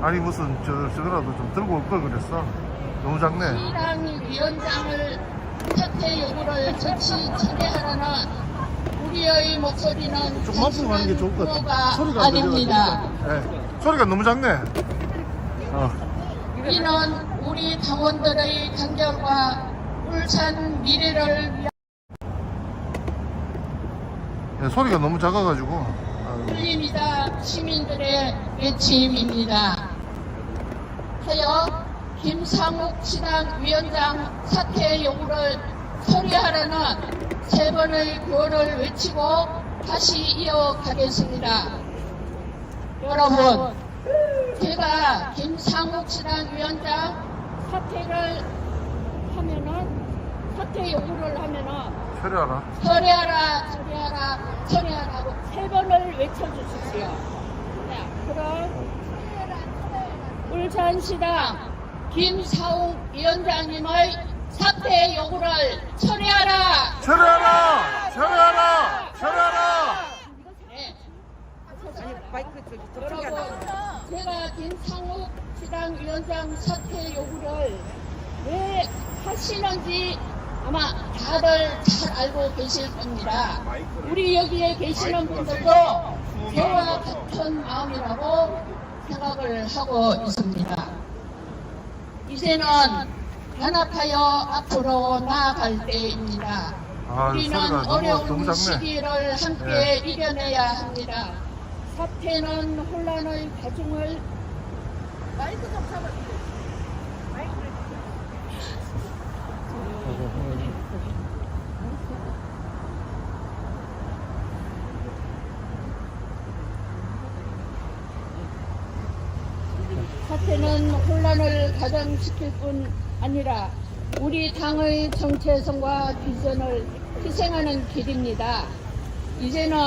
아니 무슨 저거라도 좀 들고 올 걸 그랬어. 너무 작네. 이랑 위원장을 사퇴 요구를 즉시 철회하라는 우리의 목소리는 좀 앞으로 가는 게 좋을 것 같아. 소리가 안 아닙니다. 네. 소리가 너무 작네. 이는 우리 당원들의 단결과 울산 미래를 위한 네, 소리가 너무 작아가지고. 울림이다 시민들의 외침입니다. 하여 김상욱 시당 위원장 사퇴 요구를 처리하라는 세 번의 구호를 외치고 다시 이어가겠습니다. 여러분, 제가 김상욱 시당 위원장 사퇴 요구를 하면은 처리하라고 세 번을 외쳐주십시오. 네, 그럼 울산시당 김상욱 위원장님의 사퇴 요구를 처리하라! 네. 여러분, 제가 김상욱 시당 위원장 사퇴 요구를 왜 하시는지 아마 다들 잘 알고 계실 겁니다. 우리 여기에 계시는 분들도 저와 같은 마음이라고 생각을 하고 있습니다. 이제는 연합하여 앞으로 나아갈 때입니다. 우리는 어려운 시기를 함께 이겨내야 합니다. 사태는 혼란의 가중을 마이크 좀 잡아주세요. 사태는 혼란을 가장시킬 뿐 아니라 우리 당의 정체성과 비전을 희생하는 길입니다. 이제는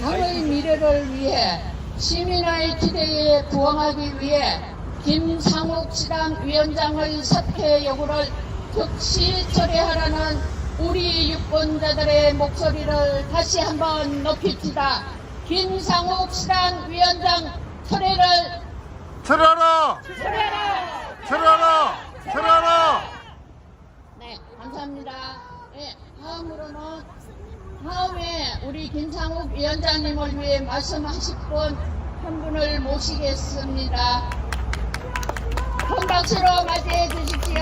당의 미래를 위해 시민의 기대에 부응하기 위해 김상욱 시당 위원장의 사퇴 요구를 즉시 처리하라는 우리 유권자들의 목소리를 다시 한번 높입시다. 김상욱 시당 위원장 처리하라! 네, 감사합니다. 네, 다음에 우리 김상욱 위원장님을 위해 말씀하실 분 한 분을 모시겠습니다. 큰 박수로 맞이해 주십시오.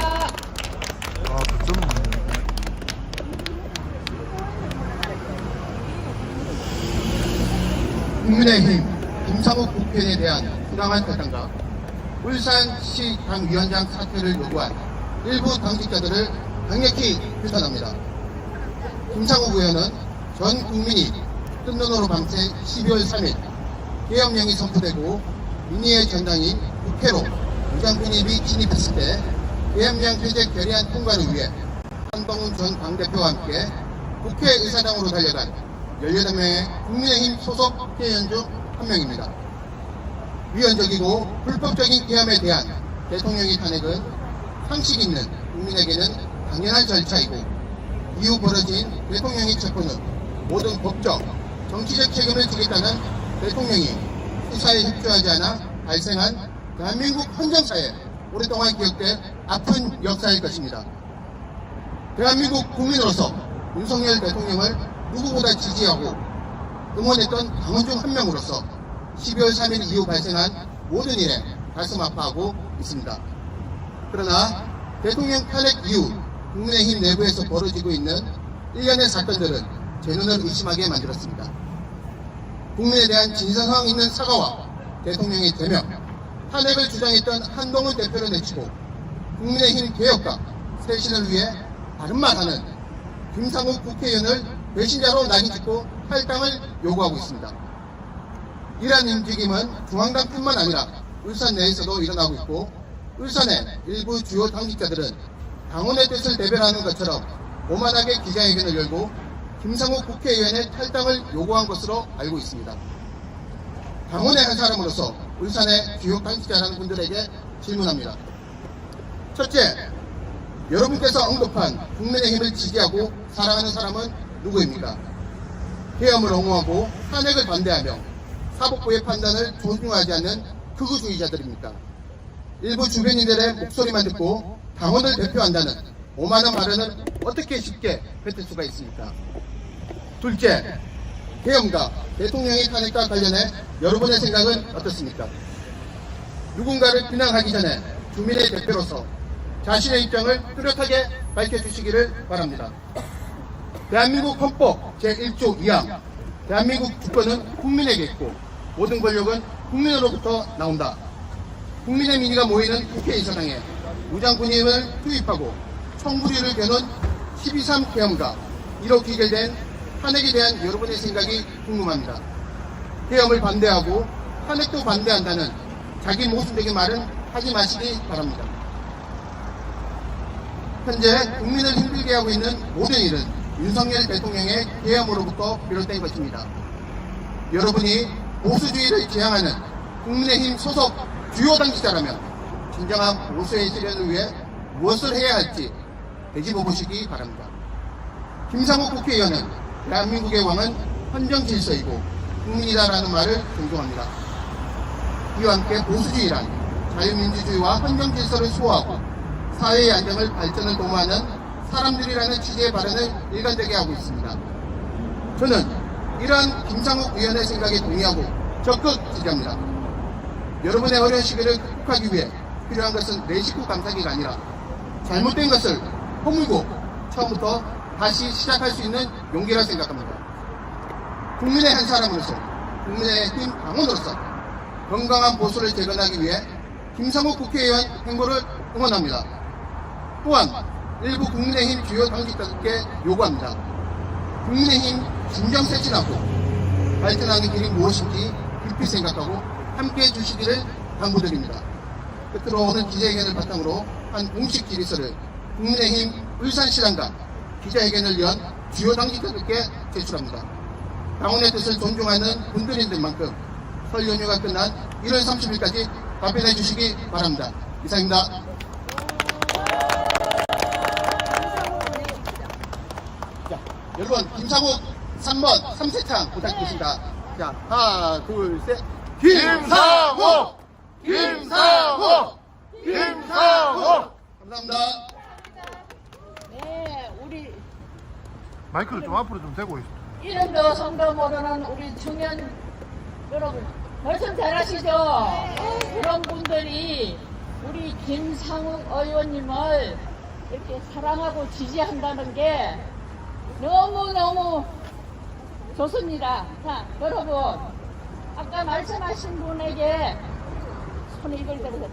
국민의힘 김상욱 국회의원에 대한 부당한 탈당과 울산시 당위원장 사퇴를 요구한 일부 당직자들을 강력히 규탄합니다. 김상욱 의원은 전 국민이 뜬눈으로 밤새 12월 3일 계엄령이 선포되고 민의의 전당인 국회로 무장군입이 진입했을 때 계엄령 해제 결의안 통과를 위해 한동훈 전 당대표와 함께 국회의사당으로 달려간 18명의 국민의힘 소속 국회의원 중 한 명입니다. 위헌적이고 불법적인 계엄에 대한 대통령의 탄핵은 상식 있는 국민에게는 당연한 절차이고 이후 벌어진 대통령의 체포는 모든 법적, 정치적 책임을 지겠다는 대통령이 수사에 협조하지 않아 발생한 대한민국 헌정사에 오랫동안 기억될 아픈 역사일 것입니다. 대한민국 국민으로서 윤석열 대통령을 누구보다 지지하고 응원했던 당원 중 한 명으로서 12월 3일 이후 발생한 모든 일에 가슴 아파하고 있습니다. 그러나 대통령 탄핵 이후 국민의힘 내부에서 벌어지고 있는 일련의 사건들은 제 눈을 의심하게 만들었습니다. 국민에 대한 진정성 있는 사과와 대통령의 대명, 탄핵을 주장했던 한동훈 대표를 내치고 국민의힘 개혁과 쇄신을 위해 바른말하는 김상욱 국회의원을 배신자로 낙인찍고 탈당을 요구하고 있습니다. 이러한 움직임은 중앙당뿐만 아니라 울산 내에서도 일어나고 있고 울산의 일부 주요 당직자들은 당원의 뜻을 대변하는 것처럼 오만하게 기자회견을 열고 김상욱 국회의원의 탈당을 요구한 것으로 알고 있습니다. 당원의 한 사람으로서 울산의 주요 당직자라는 분들에게 질문합니다. 첫째, 여러분께서 언급한 국민의힘을 지지하고 사랑하는 사람은 누구입니까? 계엄을 옹호하고 탄핵을 반대하며 사법부의 판단을 존중하지 않는 극우주의자들입니까? 일부 주변인들의 목소리만 듣고 당원을 대표한다는 오만한 발언을 어떻게 쉽게 뱉을 수가 있습니까? 둘째, 계엄과 대통령의 탄핵과 관련해 여러분의 생각은 어떻습니까? 누군가를 비난하기 전에 주민의 대표로서 자신의 입장을 뚜렷하게 밝혀주시기를 바랍니다. 대한민국 헌법 제1조 2항 대한민국 주권은 국민에게 있고 모든 권력은 국민으로부터 나온다. 국민의 민의가 모이는 국회의사당에 무장군인을 투입하고 총무리를 겨눈 12.3 계엄과 이로 기결된 탄핵에 대한 여러분의 생각이 궁금합니다. 계엄을 반대하고 탄핵도 반대한다는 자기 모순적인 말은 하지 마시기 바랍니다. 현재 국민을 힘들게 하고 있는 모든 일은 윤석열 대통령의 계엄으로부터 비롯된 것입니다. 여러분이 보수주의를 지향하는 국민의힘 소속 주요 당직자라면 진정한 보수의 실현을 위해 무엇을 해야 할지 되짚어 보시기 바랍니다. 김상욱 국회의원은 대한민국의 왕은 헌정 질서이고 국민이다라는 말을 존중합니다. 이와 함께 보수주의란 자유민주주의와 헌정 질서를 수호하고 사회의 안정을 발전을 도모하는 사람들이라는 취지의 발언을 일관되게 하고 있습니다. 저는 이러한 김상욱 의원의 생각에 동의하고 적극 지지합니다. 여러분의 어려운 시기를 극복하기 위해 필요한 것은 내 식구 감싸기가 아니라 잘못된 것을 허물고 처음부터 다시 시작할 수 있는 용기라 생각합니다. 국민의 한 사람으로서 국민의힘 당원으로서 건강한 보수를 재건하기 위해 김상욱 국회의원 행보를 응원합니다. 또한 일부 국민의힘 주요 당직자들께 요구합니다. 국민의힘 진정쇄신하고 발전하는 길이 무엇인지 깊이 생각하고 함께해 주시기를 당부드립니다. 끝으로 오늘 기자회견을 바탕으로 한 공식 질의서를 국민의힘 울산시당과 기자회견을 위한 주요 당직자들께 제출합니다. 당원의 뜻을 존중하는 분들인 만큼 설 연휴가 끝난 1월 30일까지 답변해 주시기 바랍니다. 이상입니다. 자, 여러분 김상욱 3번 3세창 부탁드립니다. 자, 하나 둘 셋. 김상욱! 김상욱! 김상욱! 감사합니다. 네, 우리 마이크를 좀 앞으로 좀 대고 있어. 이름도 성도 모르는 우리 청년 여러분 말씀 잘하시죠? 그런 분들이 우리 김상욱 의원님을 이렇게 사랑하고 지지한다는 게 너무너무 좋습니다. 자, 여러분 아까 말씀하신 분에게 손에 이걸 들어서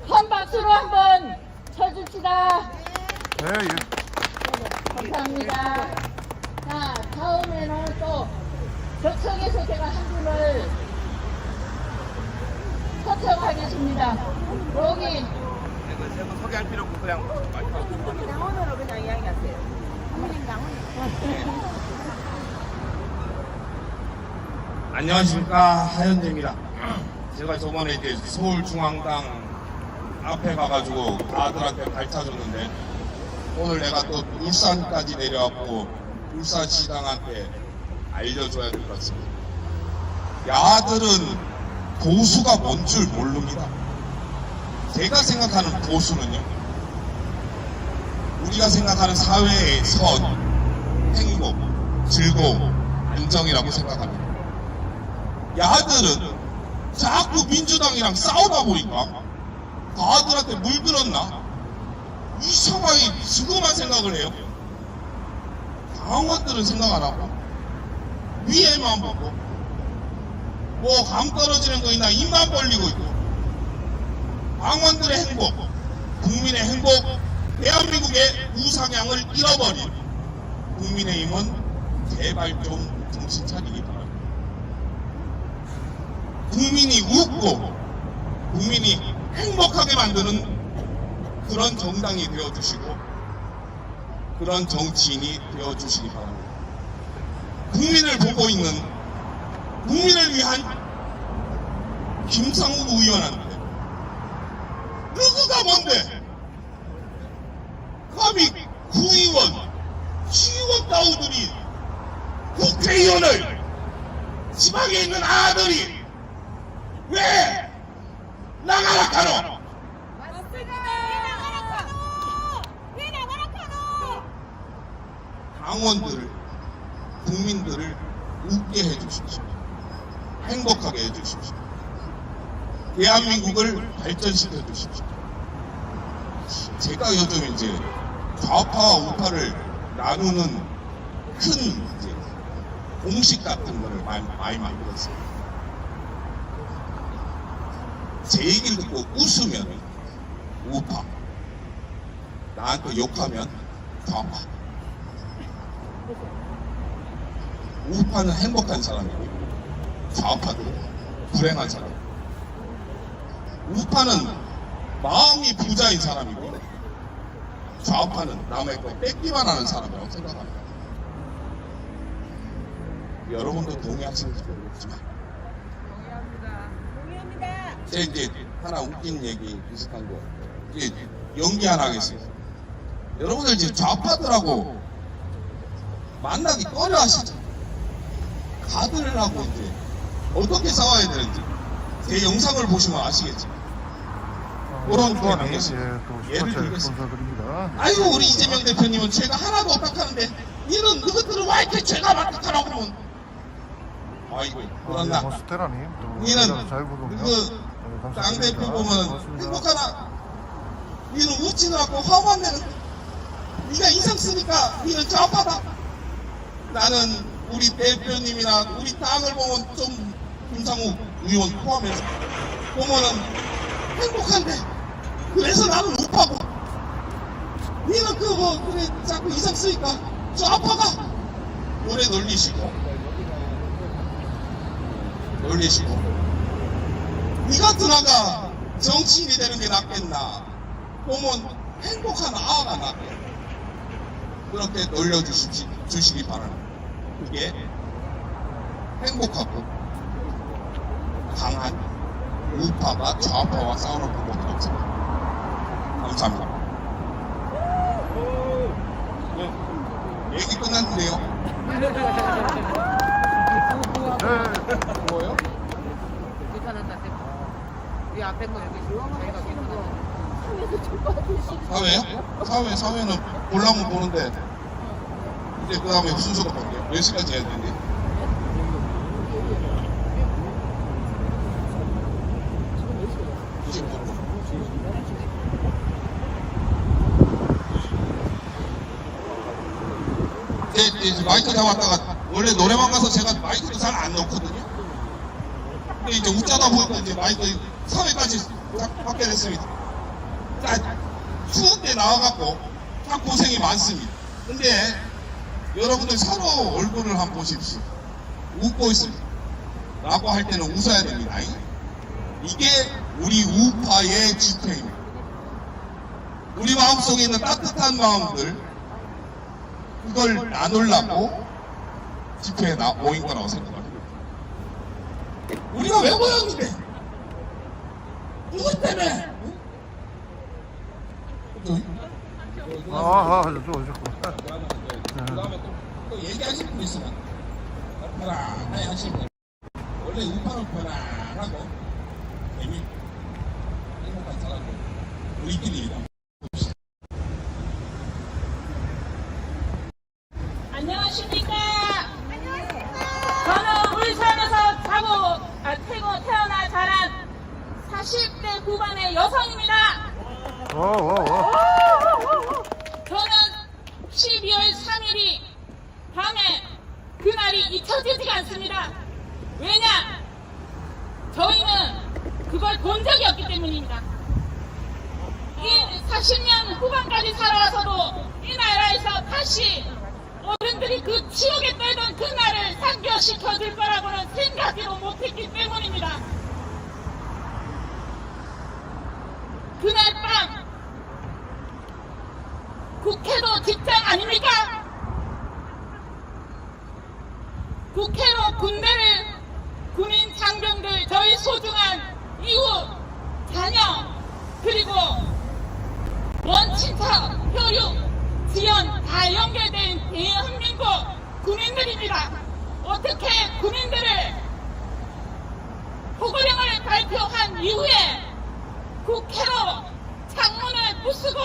한 박수로 한번 쳐줍시다. 네, 예. 감사합니다. 자, 다음에는 또 적성에서 제가 한 분을 초청하겠습니다. 여기 소개할 필요 없고 그냥 당원으로 그냥 이야기하세요. 안녕하십니까, 하현재입니다. 제가 저번에 이제 서울중앙당 앞에 가가지고 아들한테 밝혀줬는데 오늘 내가 또 울산까지 내려왔고 울산시당한테 알려줘야 될 것 같습니다. 야들은 보수가 뭔 줄 모릅니다. 제가 생각하는 보수는요, 우리가 생각하는 사회의 선, 행복, 즐거움, 안정이라고 생각합니다. 야들은 자꾸 민주당이랑 싸우다 보니까 그 아들한테 물들었나? 이상하게 지금만 생각을 해요. 당원들은 생각 안 하고 위에만 보고 뭐 감 떨어지는 거 있나 입만 벌리고 있고 당원들의 행복, 국민의 행복, 대한민국의 우상향을 잃어버린 국민의힘은 제발 좀 정신 차리기 바랍니다. 국민이 웃고 국민이 행복하게 만드는 그런 정당이 되어주시고 그런 정치인이 되어주시기 바랍니다. 국민을 보고 있는 국민을 위한 김상욱 의원한테 누구가 뭔데 감히 구의원, 시의원 따우들이 국회의원을 지방에 있는 아들이 왜 나가라 카노. 당원들을, 국민들을 웃게 해주십시오. 행복하게 해주십시오. 대한민국을 발전시켜 주십시오. 제가 요즘 이제 좌파와 우파를 나누는 큰 이제 공식 같은 거를 많이 만들었어요. 제 얘기를 듣고 웃으면 우파, 나한테 욕하면 좌파. 우파는 행복한 사람이고 좌파는 불행한 사람. 우파는 마음이 부자인 사람이고 좌파는 남의 거 뺏기만 하는 사람이라고 생각합니다. 여러분도 동의하시는지 모르겠지만 동의합니다. 제가 이제 하나 웃긴 얘기 비슷한 거 이제 연기 하나 하겠습니다. 여러분들 이제 좌파들하고 만나기 꺼려 하시죠. 가들하고 이제 어떻게 싸워야 되는지 제 영상을 보시면 아시겠죠. 그런 거 또한 남겼습니다. 또 예를 스포츠 들겠습니다. 스폰서드립니다. 아이고 우리 이재명 대표님은 죄가 하나도 없다하는데 이런 너희들은 왜 이렇게 죄가 많다라고 그러면 아이고 그런다. 모스테라님 또 우리는 자유부동요. 그 당 대표 보면 행복하나 우리는 웃지는 않고 화만 내는 네가 인상 쓰니까 우리는 좌파다. 나는 우리 대표님이나 우리 당을 보면 좀 김상욱 의원 포함해서 보면은 행복한데 그래서 나는 우파고 니는 그래 자꾸 이상 쓰니까 좌파가 노래 놀리시고 니 같은 아가 정치인이 되는 게 낫겠나 보면 행복한 아가 낫겠나 그렇게 놀려주시기 바랍니다. 그게 행복하고 강한 우파가 좌파와 싸우는 부분이 없습니다. 감사합니다. 얘기 끝났는데요. 뭐요? 불편하다. 이 앞에 거 여기 저희가 불편하다. 사회는 보려면 보는데 이제 그 다음에 순서가 바뀌어요. 몇 시까지 해야 되는데? 이제 마이크 잡았다가 원래 노래방 가서 제가 마이크도 잘 안 넣거든요. 근데 이제 웃자다 보니까 이제 마이크 사회까지 받게 됐습니다. 추억 때 나와갖고 참 고생이 많습니다. 근데 여러분들 서로 얼굴을 한번 보십시오. 웃고 있습니다. 라고 할 때는 웃어야 됩니다. 이게 우리 우파의 집회입니다. 우리 마음속에 있는 따뜻한 마음들 그걸 나누려고 집회에 모인 거라고 생각합니다. 우리가 왜 모였는데? 누구 때문에? 그 다음에 또 얘기하실 분 있으면 편안하게 하시고 원래 우파는 편안하고 재밌고 행복한 사람들 우리끼리 일하고 안녕하십니까? 저는 울산에서 태어나 자란 40대 후반의 여성입니다. 저는 12월 3일이 밤에 그날이 잊혀지지가 않습니다. 왜냐? 저희는 그걸 본 적이 없기 때문입니다. 이 40년 후반까지 살아와서도 이 나라에서 다시 어른들이 그 치욕에 떨던 그날을 상기시켜줄 거라고는 생각지도 못했기 때문입니다. 그날 밤 국회도 직장 아닙니까? 국회로 군인 장병들, 저희 소중한 이웃, 자녀, 그리고 원친척, 교육, 지연 다 연결된 대한민국 군인들입니다. 어떻게 군인들을 포고령을 발표한 이후에 국회로 창문을 부수고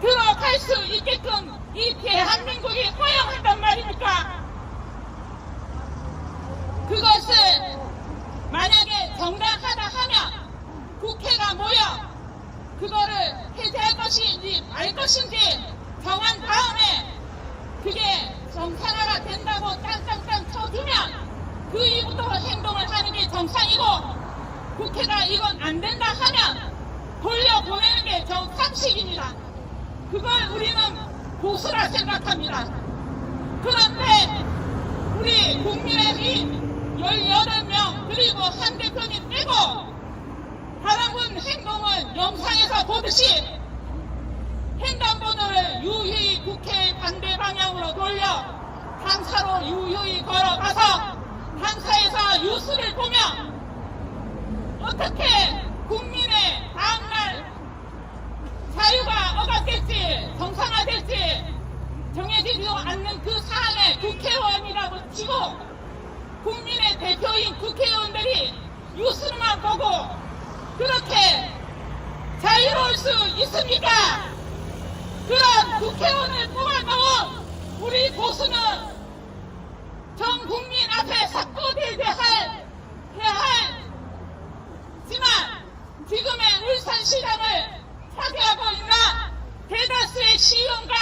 들어갈 수 있게끔 이 대한민국이 허용한단 말입니까? 그것을 만약에 정당하다 하면 국회가 모여 그거를 해제할 것인지 말 것인지 정한 다음에 그게 정상화가 된다고 땅땅땅 쳐주면 그 이후부터 행동을 하는 게 정상이고, 국회가 이건 안 된다 하면 돌려보내는 게 정상식입니다. 그걸 우리는 보수라 생각합니다. 그런데 우리 국민의힘 18명 그리고 한 대표님 빼고 다른 분 행동은 영상에서 보듯이 횡단보도를 유유히 국회 반대 방향으로 돌려 당사로 유유히 걸어가서 당사에서 뉴스를 보면 어떻게 국민의 다음날 자유가 억압될지 정상화될지 정해지지도 않는 그 사안에 국회의원이라고 치고 국민의 대표인 국회의원들이 뉴스만 보고 그렇게 자유로울 수 있습니까? 그런 국회의원을 뽑아놓은 우리 보수는 전 국민 앞에 삭도대대해야 하지만 지금의 울산시장을 차지하고 있는 대다수의 시의원과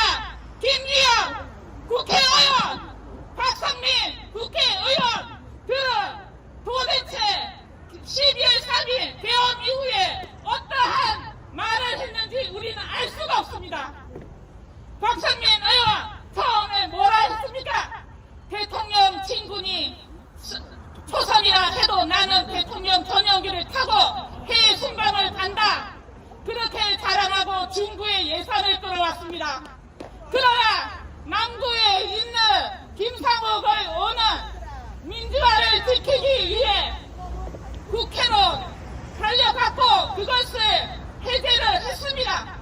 김기영 국회의원, 박상민 국회의원 들은 도대체 12월 3일 개헌 이후에 어떠한 말을 했는지 우리는 알 수가 없습니다. 박상민 의원 처음에 뭐라 했습니까? 대통령 친구니 초선이라 해도 나는 대통령 전용기를 타고 해외 순방을 간다. 그렇게 자랑하고 중구에 예산을 끌어왔습니다. 그러나 남구에 있는 김상옥을 오는 민주화를 지키기 위해 국회로 달려갔고 그것을 해제를 했습니다.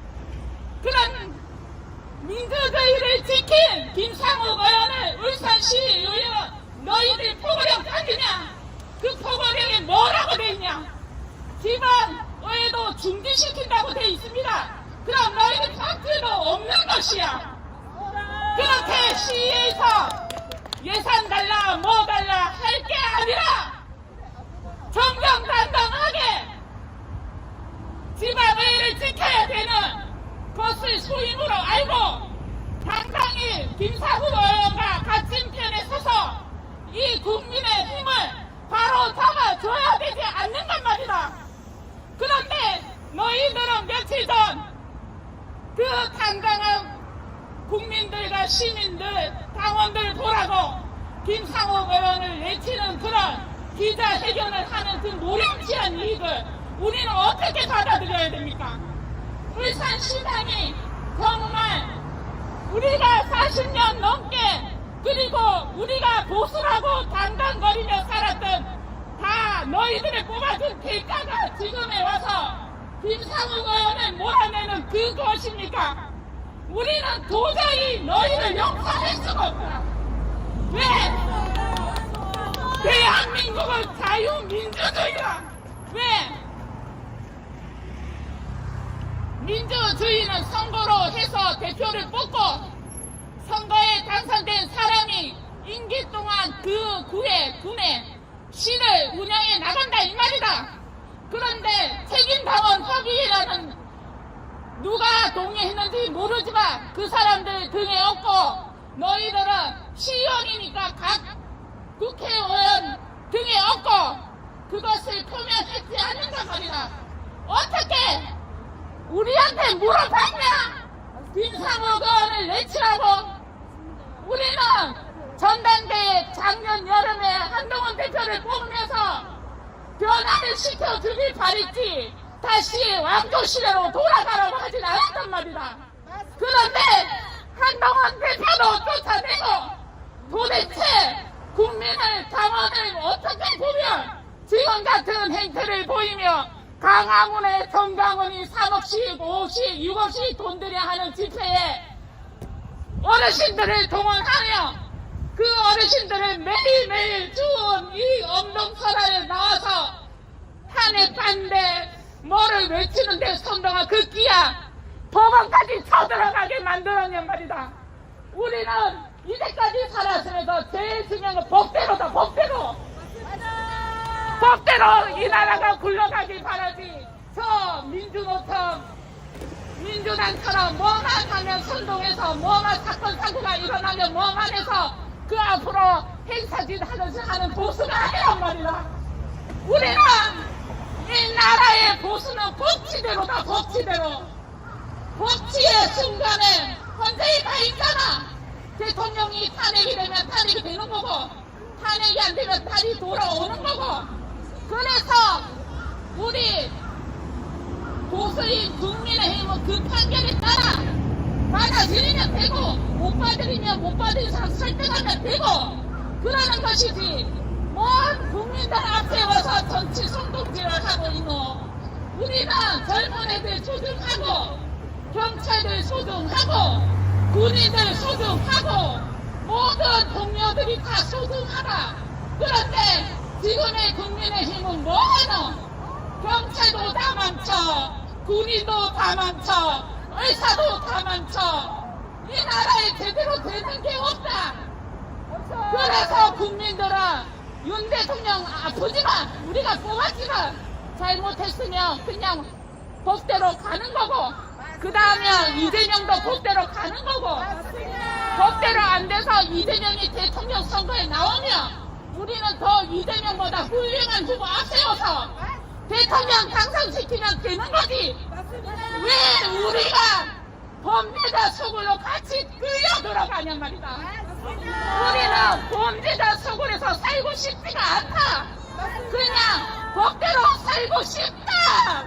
그런 민주주의를 지킨 김상옥 의원을 울산시 의원 너희들 포고령 다니냐? 그 포고령에 뭐라고 돼 있냐? 지방의회도 중지시킨다고 돼 있습니다. 그럼 너희들 파트도 없는 것이야. 그렇게 시에서 예산 달라 뭐 달라 할 게 아니라 정정당당하게 지방의회를 지켜야 되는 것을 소임으로 알고 당당히 김사국 의원과 같은 편에 서서 이 국민의 힘을 바로 잡아줘야 되지 않는단 말이다. 그런데 너희들은 며칠 전 그 당당한 국민들과 시민들, 당원들 보라고 김상옥 의원을 내치는 그런 기자회견을 하는 그 모렴치한 이익을 우리는 어떻게 받아들여야 됩니까? 울산시장이 정말 우리가 40년 넘게 그리고 우리가 보수라고 당당거리며 살았던 다 너희들을 뽑아준 대가가 지금에 와서 김상욱 의원을 몰아내는 그것입니까? 우리는 도저히 너희를 용서할 수가 없다. 왜? 대한민국은 자유민주주의라. 왜? 민주주의는 선거로 해서 대표를 뽑고 선거에 당선된 사람이 임기 동안 그 구에 시를 운영해 나간다 이 말이다. 그런데 책임당원 협의회라는 누가 동의했는지 모르지만 그 사람들 등에 업고 너희들은 시의원이니까 각 국회의원 등에 업고 그것을 표명했지 않는단 말이다. 어떻게 우리한테 물어봤냐? 김상욱 의원을 내치라고. 우리는 전당대회 작년 여름에 한동훈 대표를 뽑으면서 변화를 시켜주길 바랬지 다시 왕조시대로 돌아가라고 하진 않았단 말이다. 그런데 한동훈 대표도 쫓아내고 도대체 국민을 당원을 어떻게 보면 지금 같은 행태를 보이며 강화문에 정강훈이 3억씩 5억씩 6억씩 돈 들여 하는 집회에 어르신들을 동원하며 그 어르신들을 매일매일 추운 이 엄동설화에 나와서 탄핵 반대 뭐를 외치는데 선동아 그 끼야 법원까지 쳐들어가게 만들었냔 말이다. 우리는 이제까지 살았으면서 제일 중요한 건 법대로다. 법대로 이 나라가 굴러가길 바라지. 저 민주단처럼 뭐만 하면 선동해서 뭐만 사건 사고가 일어나면 뭐만 해서 그 앞으로 행사짓 하듯이 하는 보수가 아니란 말이다. 우리는 이 나라의 보수는 법치대로다. 법치대로. 법치의 순간에 헌재에 다 있잖아. 대통령이 탄핵이 되면 탄핵이 되는 거고 탄핵이 안 되면 다시 돌아오는 거고. 그래서 우리 보수인 국민의힘은 그 판결에 따라 받아들이면 되고 못 받아들이면 못 받은 사람 설득하면 되고 그러는 것이지. 뭔 국민들 앞에 와서 정치 선동질을 하고 있노. 우리는 젊은 애들 소중하고 경찰들 소중하고 군인들 소중하고 모든 동료들이 다 소중하다. 그런데 지금의 국민의힘은 뭐하노? 경찰도 다 많죠. 군인도 다 많죠. 의사도 다 많죠. 이 나라에 제대로 되는 게 없다. 그래서 국민들은 윤 대통령 아프지만 우리가 뽑았지만 잘못했으면 그냥 법대로 가는 거고 그 다음에 이재명도 법대로 가는 거고 법대로 안 돼서 이재명이 대통령 선거에 나오면 우리는 더 이재명보다 훌륭한 후보 앞세워서 대통령 당선시키면 되는 거지. 왜 우리가 범죄자 속으로 같이 끌려 들어가냔 말이다. 우리는 범죄자 속으로서 살고 싶지가 않다. 그냥 법대로 살고 싶다.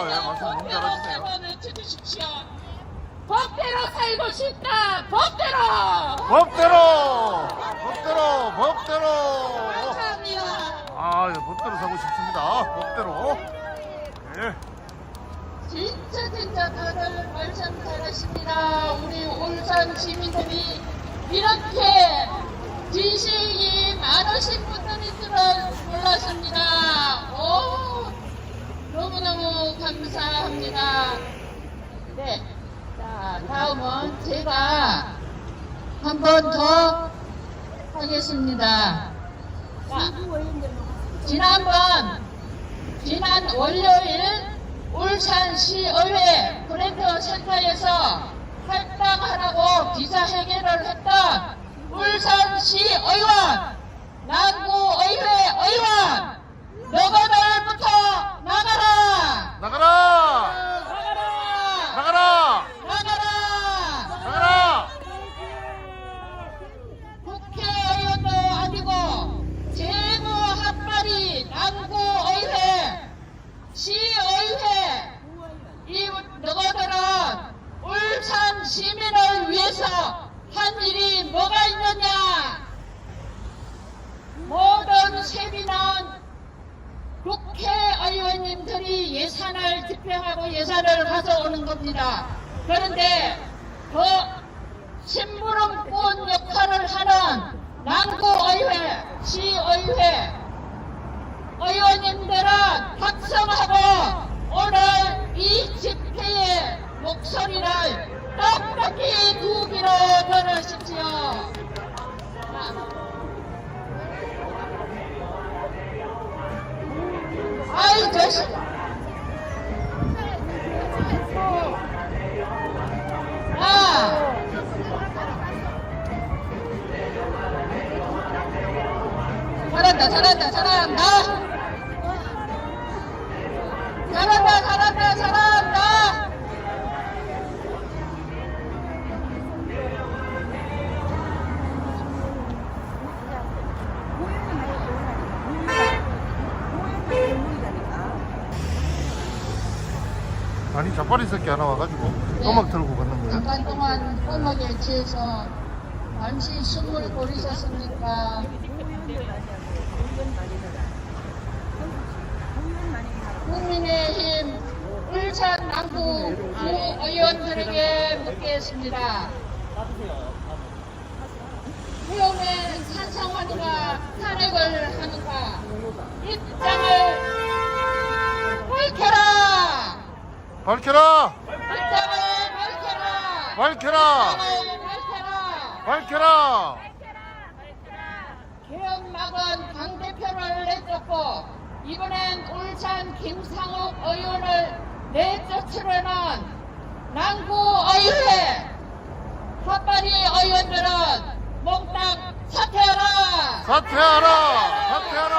우리가 법대로 외치면 외쳐주십시오. 법대로 살고 싶다. 법대로. 감사합니다. 아, 예, 법대로 사고 싶습니다. 법대로. 예. 진짜 다들 말씀 잘하십니다. 우리 울산 시민들이 이렇게 지식이 많으신 분들인 줄은 몰랐습니다. 오, 너무너무 감사합니다. 네, 자 다음은 제가 한 번 더 하겠습니다. 자, 지난 월요일 울산시의회 브랜드 센터에서 할당하라고 기자회견을 했던 울산시의원, 남구의회 의원, 너희들부터 나가라! 나가라! 나가라! 나가라! 국회의원도 아니고 재무 핫발이 남구의회, 시의회, 너희들은 울산 시민을 위해서 한 일이 뭐가 있느냐? 모든 세비는 국회의원님들이 예산을 집행하고 예산을 가져오는 겁니다. 그런데 그 심부름꾼 역할을 하는 남구의회, 시의회 의원님들은 합성하고 오늘 이 집회의 목소리를 똑똑히 두 귀로 들으십시오. 아이 자식. 잘한다. 아니, 자빠리 새끼 하나 와가지고 음악 틀고 걷는 거야. 잠깐 동안 음악에 취해서 잠시 숨을 고르셨습니까? 국민의힘 울산 남구 의원들에게 묻겠습니다. 위험에 찬성하는가 탄핵을 하는가 입장을 밝혀라! 박정을 밝혀라! 밝혀라! 박정을 밝혀라! 밝혀라! 개헌막은 당대표를 내쫓고 이번엔 울산 김상욱 의원을 내쫓으려는 남구의회 핫바리 의원들은 몽땅 사퇴하라! 사퇴하라! 사퇴하라!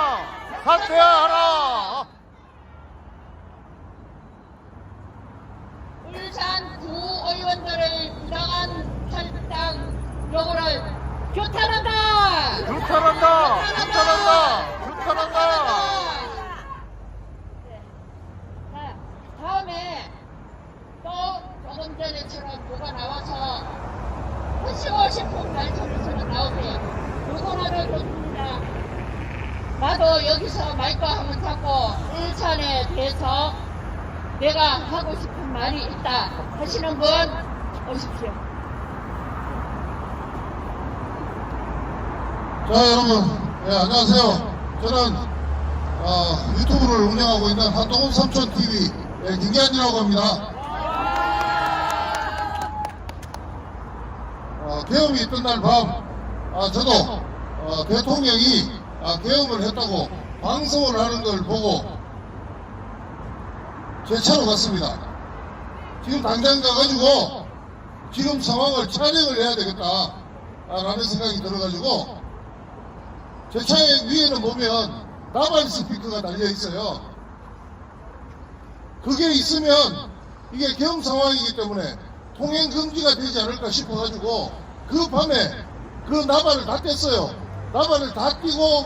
사퇴하라! 울산 구의원들의 부당한 탈당 요구를 규탄한다! 규탄한다! 규탄한다! 규탄한다! 자, 다음에 또 조금 전에처럼 누가 나와서 하시고 싶은 말씀을 나오세요. 누구나를 좋습니다. 나도 여기서 마이크 한번 잡고 울산에 대해서 내가 하고 싶은 말이 있다 하시는 분 오십시오. 자, 여러분, 예, 안녕하세요. 저는 유튜브를 운영하고 있는 한동훈 삼촌TV 김기환이라고 합니다. 계엄이 있던 날 밤, 저도 대통령이 계엄을 했다고 방송을 하는 걸 보고 제 차로 갔습니다. 지금 당장 가가지고 지금 상황을 촬영을 해야 되겠다 라는 생각이 들어가지고 제 차의 위에는 보면 나발 스피커가 달려 있어요. 그게 있으면 이게 계엄 상황이기 때문에 통행 금지가 되지 않을까 싶어가지고 그 밤에 그 나발을 다 뗐어요. 나발을 다 띄고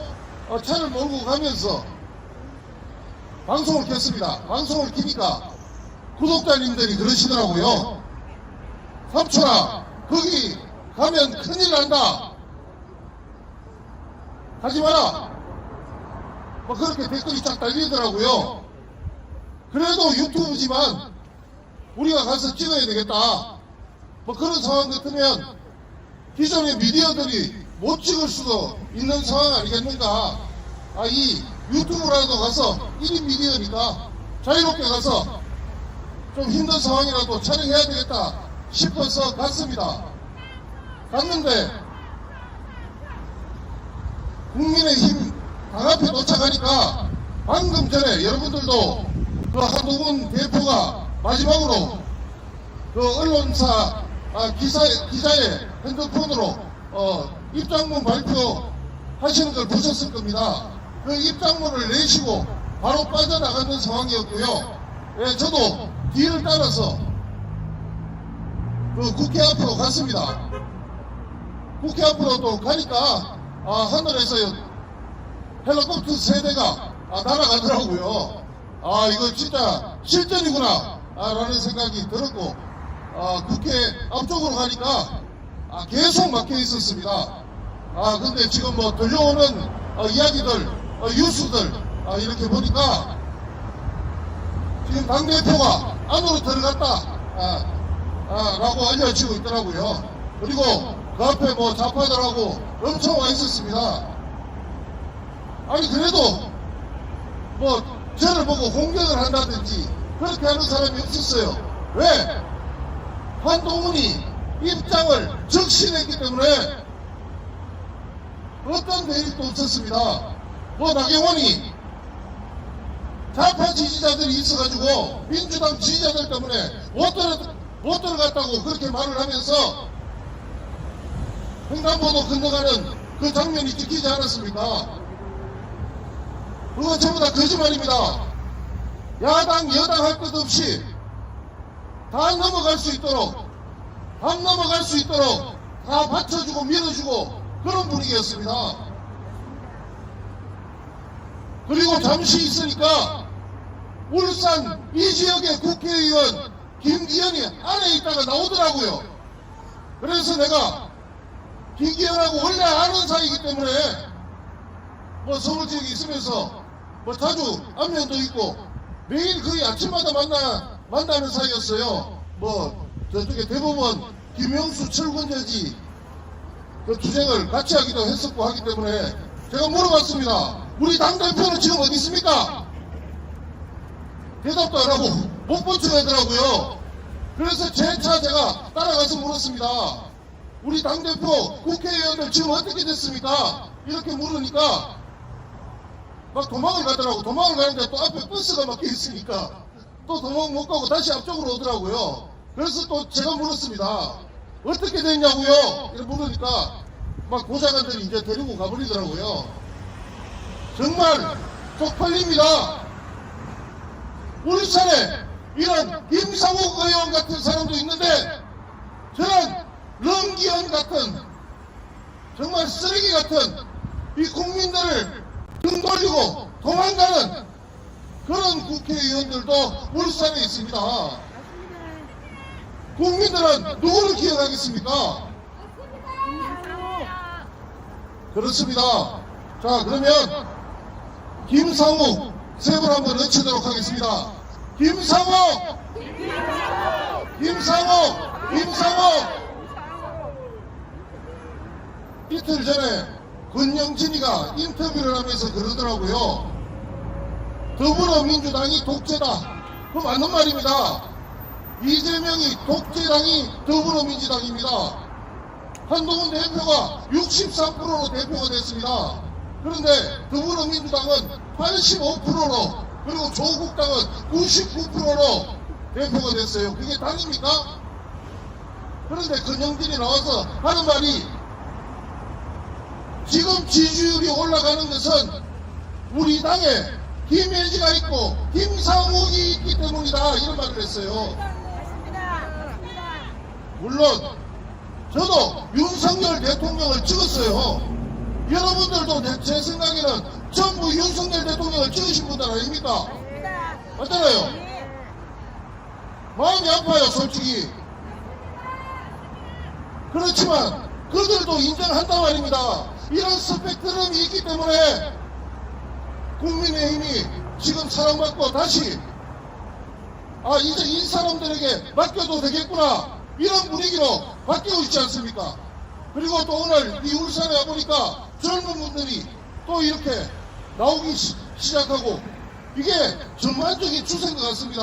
차를 몰고 가면서 방송을 켰습니다. 방송을 키니까 구독자님들이 그러시더라고요. 삼촌아, 거기 가면 큰일 난다. 하지 마라. 뭐 그렇게 댓글이 쫙 달리더라고요. 그래도 유튜브지만 우리가 가서 찍어야 되겠다. 뭐 그런 상황 같으면 기존의 미디어들이 못 찍을 수도 있는 상황 아니겠는가. 이 유튜브라도 가서 1인 미디어니까 자유롭게 가서 좀 힘든 상황이라도 촬영해야 되겠다 싶어서 갔습니다. 갔는데 국민의힘 당 앞에 도착하니까 방금 전에 여러분들도 그 한동훈 대표가 마지막으로 그 언론사 기자의 핸드폰으로 입장문 발표하시는 걸 보셨을 겁니다. 그 입장문을 내시고 바로 빠져나가는 상황이었고요. 예, 저도 뒤를 따라서 그 국회 앞으로 갔습니다. 국회 앞으로 또 가니까 하늘에서 헬리콥터 3대가 날아가더라고요. 이거 진짜 실전이구나 라는 생각이 들었고 국회 앞쪽으로 가니까 계속 막혀 있었습니다. 근데 지금 뭐 들려오는 이야기들 뉴스들 이렇게 보니까 지금 당대표가 안으로 들어갔다 라고 알려지고 있더라고요. 그리고 그 앞에 뭐 좌파들하고 엄청 와 있었습니다. 아니 그래도 뭐 저를 보고 공격을 한다든지 그렇게 하는 사람이 없었어요. 왜? 한동훈이 입장을 적신했기 때문에 어떤 메리트도 없었습니다. 뭐 나경원이 좌파 지지자들이 있어가지고 민주당 지지자들 때문에 못 들어갔다고 그렇게 말을 하면서 횡단보도 건너가는 그 장면이 찍히지 않았습니까? 그건 전부 다 거짓말입니다. 야당 여당 할 것 없이 다 넘어갈 수 있도록 다 받쳐주고 밀어주고 그런 분위기였습니다. 그리고 잠시 있으니까 울산 이 지역의 국회의원 김기현이 안에 있다가 나오더라고요. 그래서 내가 김기현하고 원래 아는 사이이기 때문에 뭐 서울 지역에 있으면서 뭐 자주 안면도 있고 매일 거의 아침마다 만나는 사이였어요. 뭐 저쪽에 대법원 김영수 철군저지 그 투쟁을 같이 하기도 했었고 하기 때문에 제가 물어봤습니다. 우리 당대표는 지금 어디 있습니까? 대답도 안 하고 못 버텨내더라고요. 그래서 재차 제가 따라가서 물었습니다. 우리 당대표 국회의원들 지금 어떻게 됐습니까? 이렇게 물으니까 막 도망을 가더라고. 도망을 가는데 또 앞에 버스가 막혀 있으니까 또 도망 못 가고 다시 앞쪽으로 오더라고요. 그래서 또 제가 물었습니다. 어떻게 됐냐고요? 이렇게 물으니까 막 보좌관들이 이제 데리고 가버리더라고요. 정말 쪽팔립니다. 우리 차례 이런 김상욱 의원 같은 사람도 있는데 저런 럼기현 같은 정말 쓰레기 같은 이 국민들을 등 돌리고 도망가는 그런 국회의원들도 울산에 있습니다. 국민들은 누구를 기억하겠습니까? 그렇습니다. 자, 그러면 김상욱 세 분 한번 외치도록 하겠습니다. 김상욱! 김상욱! 김상욱! 이틀 전에 권영진이가 인터뷰를 하면서 그러더라고요. 더불어민주당이 독재다. 그거 맞는 말입니다. 이재명이 독재당이 더불어민주당입니다. 한동훈 대표가 63%로 대표가 됐습니다. 그런데 더불어민주당은 85%로 그리고 조국당은 99%로 대표가 됐어요. 그게 당입니까? 그런데 권영진이 나와서 하는 말이 지금 지지율이 올라가는 것은 우리 당에 김혜지가 있고 김상욱이 있기 때문이다 이런 말을 했어요. 물론 저도 윤석열 대통령을 찍었어요. 여러분들도 제 생각에는 전부 윤석열 대통령을 찍으신 분들 아닙니까? 맞잖아요. 마음이 아파요 솔직히. 그렇지만 그들도 인정한단 말입니다. 이런 스펙트럼이 있기 때문에 국민의힘이 지금 사랑받고 다시 이제 이 사람들에게 맡겨도 되겠구나 이런 분위기로 바뀌고 있지 않습니까? 그리고 또 오늘 이 울산에 와보니까 젊은 분들이 또 이렇게 나오기 시작하고 이게 전반적인 추세인 것 같습니다.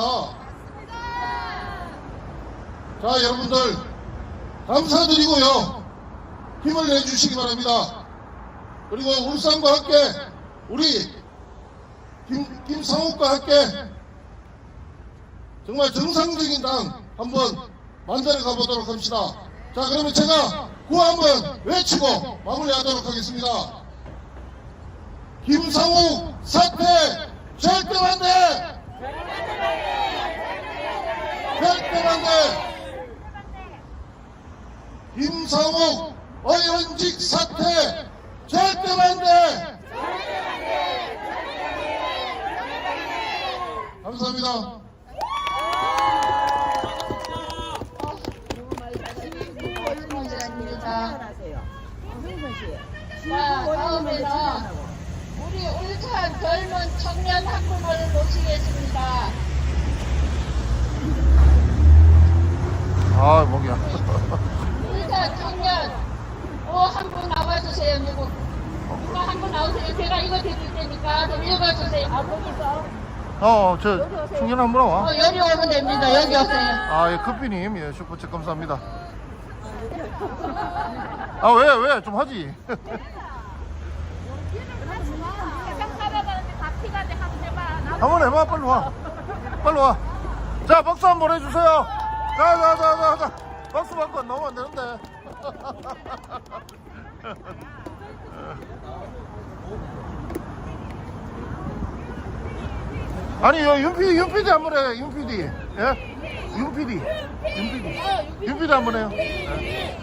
자, 여러분들 감사드리고요. 힘을 내주시기 바랍니다. 그리고 울산과 함께 우리 김상욱과 함께 정말 정상적인 당 한번 만들어 가보도록 합시다. 자, 그러면 제가 구호 한번 외치고 마무리하도록 하겠습니다. 김상욱 사퇴 절대 반대! 절대 반대! 김상욱 의원직 사퇴 절대 반대! 감사합니다. 자, 다음에는 우리 울산 젊은 청년 한 분을 모시겠습니다. 목이야. 울산 청년 한 분 나와주세요. 누가 한 분 나오세요. 제가 이거 드릴 테니까 좀 읽어주세요. 거기서 저 충전 한번 와. 여기 오면 됩니다. 여기 오세요. 예, 커피님, 예, 슈퍼챗 감사합니다. 왜? 좀 하지. 한번 해봐, 빨리 와. 빨리 와. 자, 박수 한번 해주세요. 자. 박수 받고 나오면 안 되는데. 아니, 윤 PD 한번 해, 윤 PD. 예? 윤 PD 한번 해요. 예.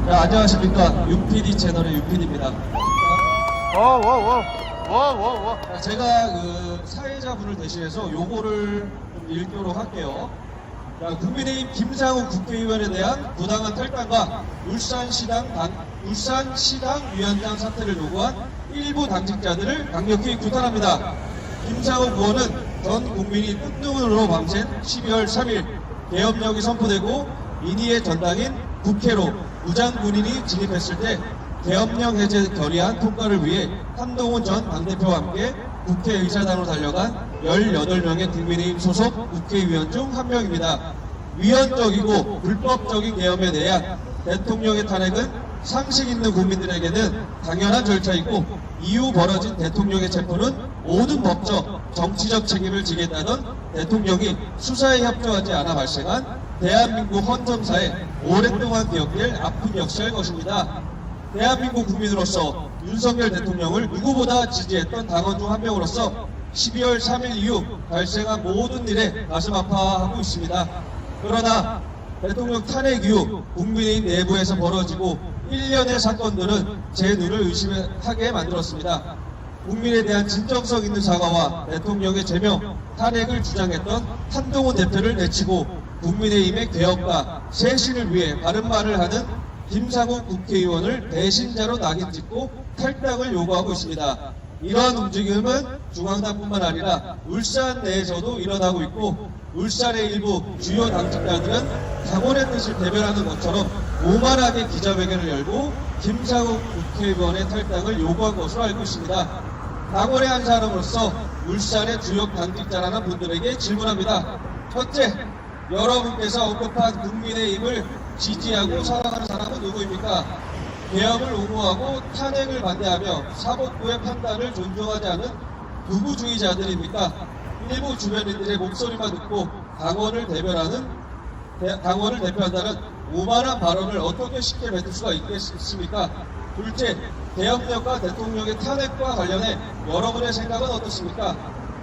자, 안녕하십니까. 윤PD 채널의 윤PD입니다. 제가 그 사회자분을 대신해서 요거를 좀 읽도록 할게요. 자, 국민의힘 김상욱 국회의원에 대한 부당한 탈당과 울산시당 위원장 사퇴를 요구한 일부 당직자들을 강력히 규탄합니다. 김상욱 의원은 전 국민이 뜬눈으로 밤샌 12월 3일 계엄령이 선포되고 민의의 전당인 국회로 무장군인이 진입했을 때 계엄령 해제 결의안 통과를 위해 한동훈 전 당대표와 함께 국회의사당으로 달려간 18명의 국민의힘 소속 국회의원 중 한 명입니다. 위헌적이고 불법적인 계엄에 대한 대통령의 탄핵은 상식 있는 국민들에게는 당연한 절차이고 이후 벌어진 대통령의 체포는 모든 법적, 정치적 책임을 지겠다던 대통령이 수사에 협조하지 않아 발생한 대한민국 헌정사에 오랫동안 기억될 아픈 역사일 것입니다. 대한민국 국민으로서 윤석열 대통령을 누구보다 지지했던 당원 중 한 명으로서 12월 3일 이후 발생한 모든 일에 가슴 아파하고 있습니다. 그러나 대통령 탄핵 이후 국민의힘 내부에서 벌어지고 1년의 사건들은 제 눈을 의심하게 만들었습니다. 국민에 대한 진정성 있는 사과와 대통령의 제명, 탄핵을 주장했던 한동훈 대표를 내치고 국민의힘의 개혁과 쇄신을 위해 바른 말을 하는 김상욱 국회의원을 배신자로 낙인 찍고 탈당을 요구하고 있습니다. 이러한 움직임은 중앙당뿐만 아니라 울산 내에서도 일어나고 있고 울산의 일부 주요 당직자들은 당원의 뜻을 대변하는 것처럼 오만하게 기자회견을 열고 김상욱 국회의원의 탈당을 요구한 것으로 알고 있습니다. 당원의 한 사람으로서 울산의 주요 당직자라는 분들에게 질문합니다. 첫째, 여러분께서 언급한 국민의힘을 지지하고 사랑하는 사람은 누구입니까? 계엄을 옹호하고 탄핵을 반대하며 사법부의 판단을 존중하지 않은 극우주의자들입니까? 일부 주변인들의 목소리만 듣고 당원을 대표한다는 오만한 발언을 어떻게 쉽게 뱉을 수가 있겠습니까? 둘째, 계엄령과 대통령의 탄핵과 관련해 여러분의 생각은 어떻습니까?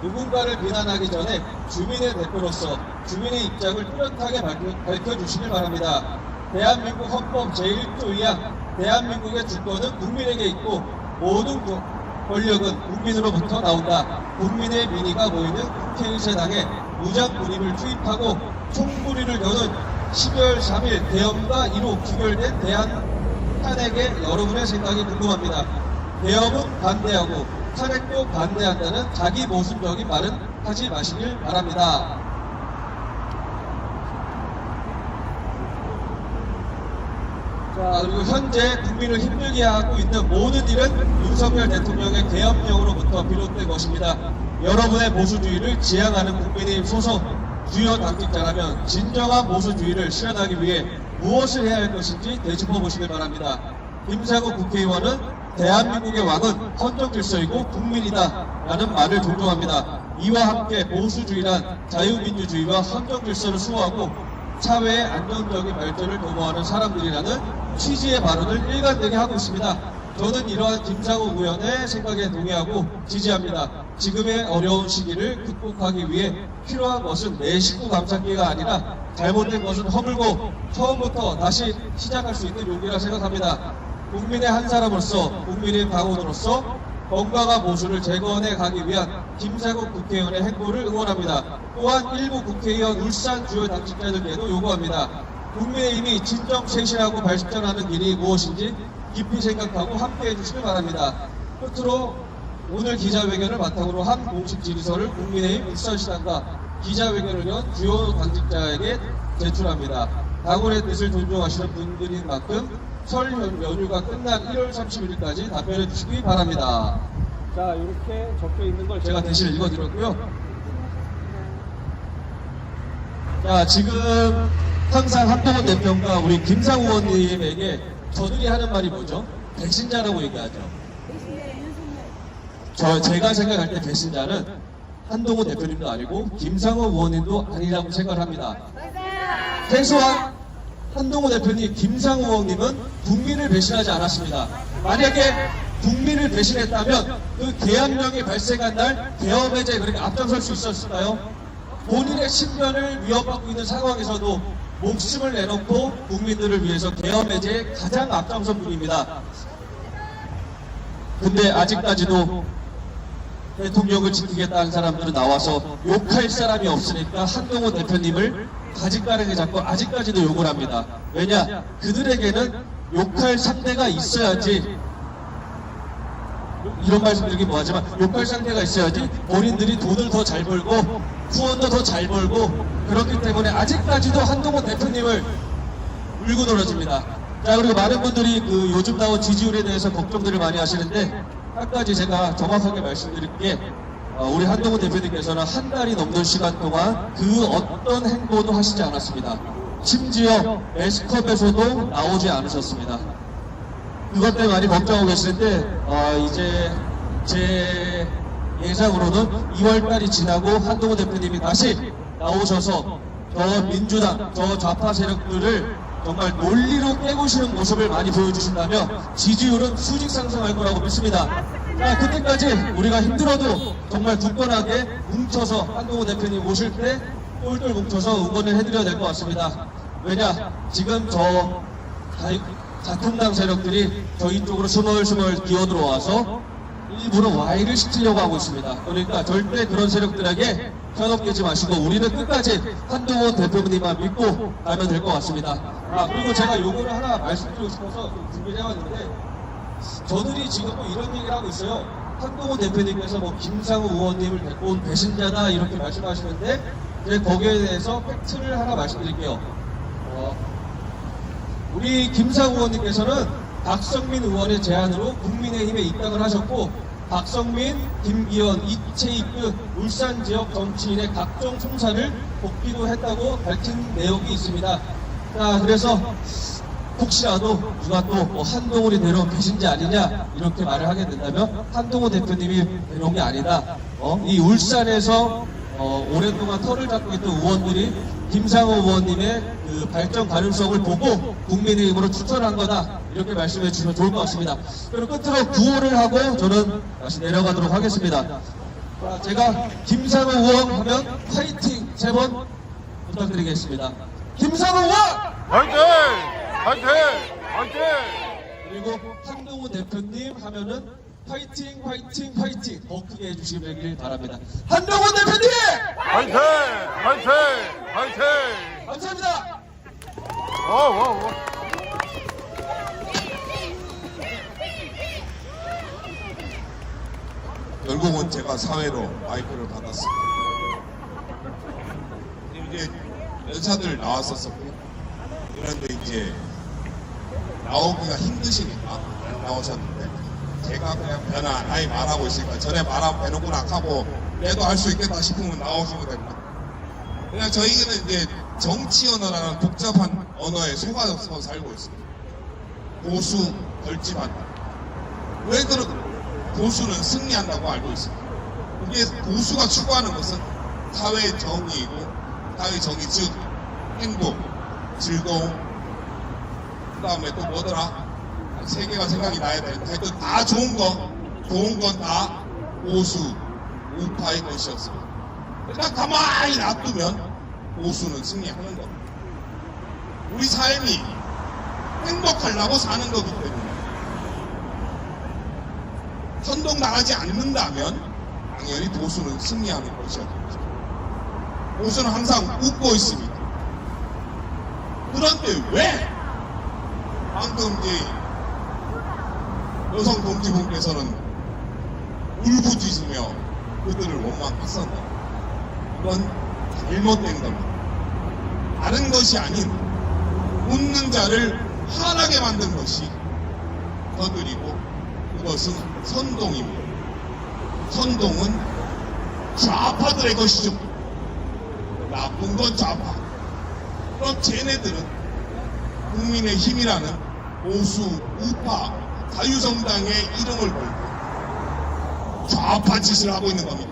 누군가를 비난하기 전에 주민의 대표로서 주민의 입장을 뚜렷하게 밝혀주시길 바랍니다. 대한민국 헌법 제1조 2항 대한민국의 주권은 국민에게 있고 모든 권력은 국민으로부터 나온다. 국민의 민의가 모이는 국회의사당에 무장군인을 투입하고 총무리를 여는 12월 3일 계엄과 이루 귀결된 탄핵에 여러분의 생각이 궁금합니다. 계엄은 반대하고 탄핵도 반대한다는 자기 모순적인 말은 하지 마시길 바랍니다. 자, 그리고 현재 국민을 힘들게 하고 있는 모든 일은 윤석열 대통령의 계엄령으로부터 비롯된 것입니다. 여러분의 보수주의를 지향하는 국민의힘 소속 주요 당직자라면 진정한 보수주의를 실현하기 위해 무엇을 해야 할 것인지 되짚어 보시길 바랍니다. 김상욱 국회의원은 대한민국의 왕은 헌정질서이고 국민이다 라는 말을 존중합니다. 이와 함께 보수주의란 자유민주주의와 헌정질서를 수호하고 사회의 안정적인 발전을 도모하는 사람들이라는 취지의 발언을 일관되게 하고 있습니다. 저는 이러한 김상욱 의원의 생각에 동의하고 지지합니다. 지금의 어려운 시기를 극복하기 위해 필요한 것은 내 식구 감싸기가 아니라 잘못된 것은 허물고 처음부터 다시 시작할 수 있는 용기라 생각합니다. 국민의 한 사람으로서 국민의 당원으로서 건강한 보수를 재건해 가기 위한 김상욱 국회의원의 행보를 응원합니다. 또한 일부 국회의원 울산 주요 당직자들께도 요구합니다. 국민의힘이 진정 쇄신하고 발전하는 길이 무엇인지 깊이 생각하고 함께해 주시길 바랍니다. 끝으로 오늘 기자회견을 바탕으로 한 공식 질의서를 국민의힘 울산시당과 기자회견을 연 주요 당직자에게 제출합니다. 당원의 뜻을 존중하시는 분들인 만큼 설 연휴가 끝난 1월 31일까지 답변해 주시기 바랍니다. 자, 이렇게 적혀 있는 걸 제가 대신 읽어드렸고요. 자, 지금 항상 한동훈 대표가 우리 김상우 의원님에게 저들이 하는 말이 뭐죠? 배신자라고 얘기하죠. 제가 생각할 때 배신자는 한동훈 대표님도 아니고 김상우 의원님도 아니라고 생각을 합니다. 최소한 한동훈 대표님, 김상우 의원님은 국민을 배신하지 않았습니다. 만약에 국민을 배신했다면 그 계엄령이 발생한 날 계엄 해제 그렇게 앞장설 수 있었을까요? 본인의 신변을 위협받고 있는 상황에서도 목숨을 내놓고 국민들을 위해서 계엄 해제에 가장 앞장선 분입니다. 근데 아직까지도 대통령을 지키겠다는 사람들은 나와서 욕할 사람이 없으니까 한동훈 대표님을 가지가랑이 잡고 아직까지도 욕을 합니다. 왜냐? 그들에게는 욕할 상대가 있어야지 이런 말씀드리기 뭐하지만 욕할 상대가 있어야지 본인들이 돈을 더 잘 벌고 후원도 더 잘 벌고 그렇기 때문에 아직까지도 한동훈 대표님을 울고 늘어집니다. 자, 그리고 많은 분들이 그 요즘 나온 지지율에 대해서 걱정들을 많이 하시는데 한 가지 제가 정확하게 말씀드릴 게 우리 한동훈 대표님께서는 한 달이 넘는 시간 동안 그 어떤 행보도 하시지 않았습니다. 심지어 매스컵에서도 나오지 않으셨습니다. 그것 때문에 많이 걱정하고 계시는데 이제 제 예상으로는 2월달이 지나고 한동훈 대표님이 다시 나오셔서 저 민주당, 저 좌파 세력들을 정말 논리로 깨우시는 모습을 많이 보여주신다면 지지율은 수직 상승할 거라고 믿습니다. 자, 그때까지 우리가 힘들어도 정말 굳건하게 뭉쳐서 한동훈 대표님 오실 때 똘똘 뭉쳐서 응원을 해드려야 될 것 같습니다. 왜냐, 지금 저 자통당 세력들이 저희 쪽으로 스멀스멀 기어들어와서 일부러 와해를 시키려고 하고 있습니다. 그러니까 절대 그런 세력들에게 편협 깨지 마시고 우리는 끝까지 한동훈 대표님만 믿고 가면 될 것 같습니다. 그리고 제가 요거를 하나 말씀드리고 싶어서 준비를 해왔는데 저들이 지금 또 이런 얘기를 하고 있어요. 한동훈 대표님께서 뭐 김상우 의원님을 데리고 온 배신자다 이렇게 말씀하시는데 거기에 대해서 팩트를 하나 말씀드릴게요. 우리 김상우 의원님께서는 박성민 의원의 제안으로 국민의힘에 입당을 하셨고 박성민, 김기현, 이채익 등 울산 지역 정치인의 각종 송사를 돕기도 했다고 밝힌 내용이 있습니다. 자, 그래서 혹시라도 누가 또 한동훈이 데려온 배신자 아니냐 이렇게 말을 하게 된다면 한동훈 대표님이 데려온 게 아니다. 이 울산에서 오랫동안 털을 잡고 있던 의원들이 김상호 의원님의 그 발전 가능성을 보고 국민의힘으로 추천한 거다 이렇게 말씀해 주시면 좋을 것 같습니다. 그리고 끝으로 구호를 하고 저는 다시 내려가도록 하겠습니다. 자, 제가 김상호 의원 하면 파이팅 3번 부탁드리겠습니다. 김상호 의원! 화이팅! 화이팅! 화이팅! 그리고 한동훈 대표님 하면은 파이팅 파이팅 파이팅 더 크게 해주시길 바랍니다. 한동훈 대표님! 화이팅! 화이팅! 화이팅! 감사합니다. 와. 결국은 제가 사회로 마이크를 받았습니다. 이제 여자들 나왔었었고 그런데 이제 나오기가 힘드시니까 안 나오셨는데 제가 그냥 편안하게 말하고 있으니까 전에 말하면 되는구나 하고 그래도 할 수 있겠다 싶으면 나오시면 됩니다. 그냥 저희는 이제 정치 언어라는 복잡한 언어에 속아서 살고 있습니다. 보수 결집한다. 왜 그런 보수는 승리한다고 알고 있습니다. 이게 보수가 추구하는 것은 사회 정의이고 사회 정의 즉 행복, 즐거움, 그 다음에 또 뭐더라? 3개가 생각이 나야 되는데 하여튼 다 좋은 건 다 보수, 우파의 것이었습니다. 그러니까 가만히 놔두면 보수는 승리하는 겁니다. 우리 삶이 행복하려고 사는 거기 때문에 선동당하지 않는다면 당연히 보수는 승리하는 것이었습니다. 보수는 항상 웃고 있습니다. 그런데 왜 방금 이제 여성 동지분께서는 울부짖으며 그들을 원망했었나? 이건 잘못된 겁니다. 다른 것이 아닌 웃는 자를 화나게 만든 것이 저들이고 그것은 선동입니다. 선동은 좌파들의 것이죠. 나쁜 건 좌파. 그럼 쟤네들은 국민의힘이라는 보수, 우파, 자유정당의 이름을 걸고 좌파 짓을 하고 있는 겁니다.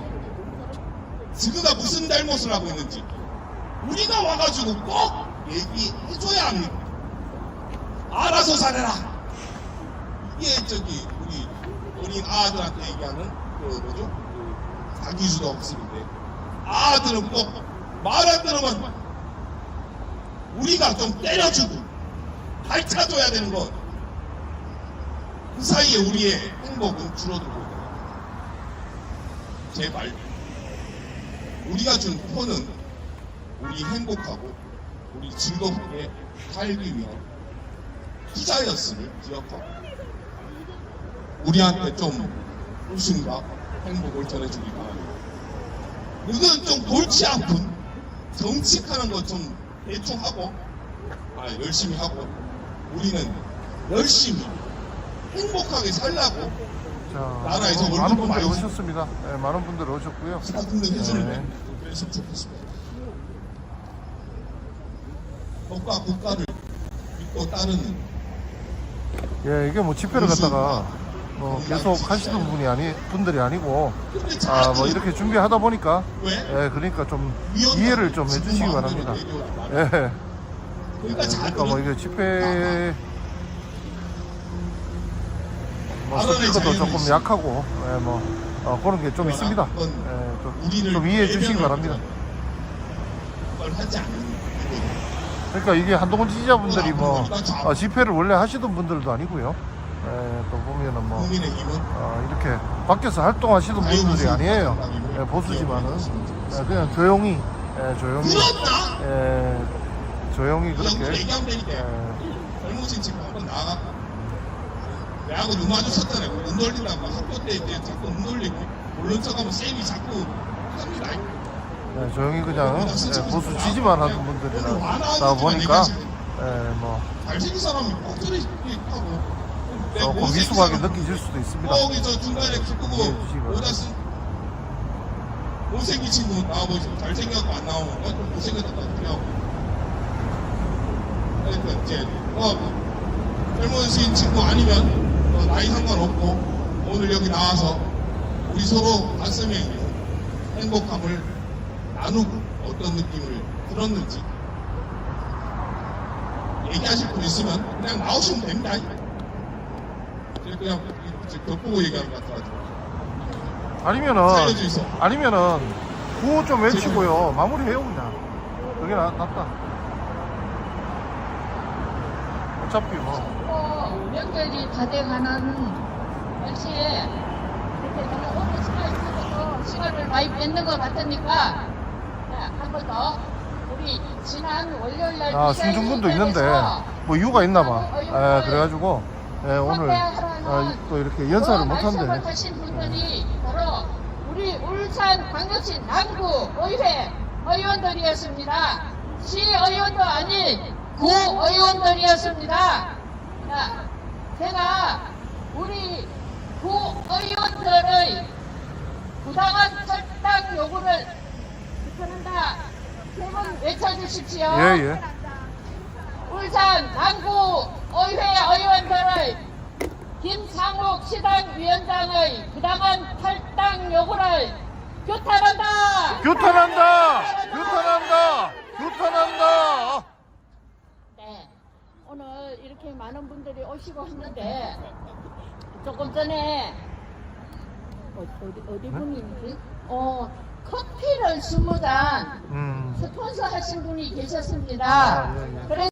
지그가 무슨 잘못을 하고 있는지 우리가 와가지고 꼭 얘기해줘야 합니다. 알아서 잘해라. 이게 저기 우리 어린 아들한테 얘기하는 그 뭐죠? 자기주도 없음인데 아들은 꼭 말 안 들으면 우리가 좀 때려주고 밝혀줘야 되는 것. 그 사이에 우리의 행복은 줄어들고 있다. 제발 우리가 준 표는 우리 행복하고 우리 즐겁게 살기 위한 투자였음을 기억하고 우리한테 좀 웃음과 행복을 전해주기 바랍니다. 누구는 좀 골치 아픈 정치하는 것 좀 대충 하고 열심히 하고 우리는 열심히 행복하게 살라고 자, 나라에서 많은 월급도 분들이 많이 오셨습니다. 네, 많은 분들이 오셨고요. 등등 해주는 네. 그래서 좋겠습니다. 법과 국가를 믿고 따르는 예, 이게 뭐 집회를 갖다가 뭐 계속 하시는 분들이 아니고 뭐 이렇게 준비하다 보니까 예, 그러니까 좀 이해를 좀 해주시기 바랍니다. 예, 그러니까 뭐 이게 집회 뭐 스피커도 조금 약하고 예, 뭐 그런 게 좀 있습니다. 예, 좀 이해해 주시기 바랍니다. 그걸 하지 않는 그러니까 이게 한동훈 지지자분들이 뭐 집회를 원래 하시던 분들도 아니고요. 예, 또 보면은 뭐 국민의힘은 이렇게 밖에서 활동하시던 분들이 아니에요. 예, 보수지만은 그냥 조용히 조용히 그렇게 젊으신 친구 한번 나가고 내하고 눈 마주쳤잖아요. 눈 돌린다고 학교 때 이제 자꾸 눈 돌리고 물론 척하면 쌤이 자꾸 합니다. 조용히 그냥 보수 지지만 하는 분들이다 보니까 뭐 잘생긴 사람이 목소리 하고 조금 미숙하게 느껴질 수도 있습니다. 거기 저 중간에 기쁘고 모자 쓴 못생긴 친구 나와보시고 잘생겨갖고 안 나오면 못생겼다고 어떻게 하고 그러니까 이제 젊으신 친구 아니면 나이 상관없고 오늘 여기 나와서 우리 서로 가슴에 행복함을 나누고 어떤 느낌을 들었는지 얘기하실 분 있으면 그냥 나오시면 됩니다. 그냥 벽보고 얘기하는 것 같아가지고 아니면은 구호 좀 외치고요. 마무리해요 그냥. 그게 낫다. 어차피 뭐 명절이 다 돼가는 날씨에 이렇게 너무 오랜 시간이 있어서 시간을 많이 뺏는 것 같으니까 한 번 더 우리 지난 월요일 날 승중분도 있는데 뭐 이유가 있나봐. 그래가지고 오늘 또 이렇게 연사를 못한대. 하신 분들이 바로 우리 울산광역시 남구의회 의원들이었습니다. 시의원도 아닌 구의원들이었습니다. 제가 우리 구의원들의 부당한 탈당 요구를 비판한다. 세 번 외쳐주십시오. 예. 울산 남구의회 의원들의 김상욱 시당위원장의 부당한 탈당 요구를 규탄한다. 네, 오늘 이렇게 많은 분들이 오시고 했는데 조금 전에 어디 분인지 커피를 20잔 스폰서 하신 분이 계셨습니다. 예. 그래서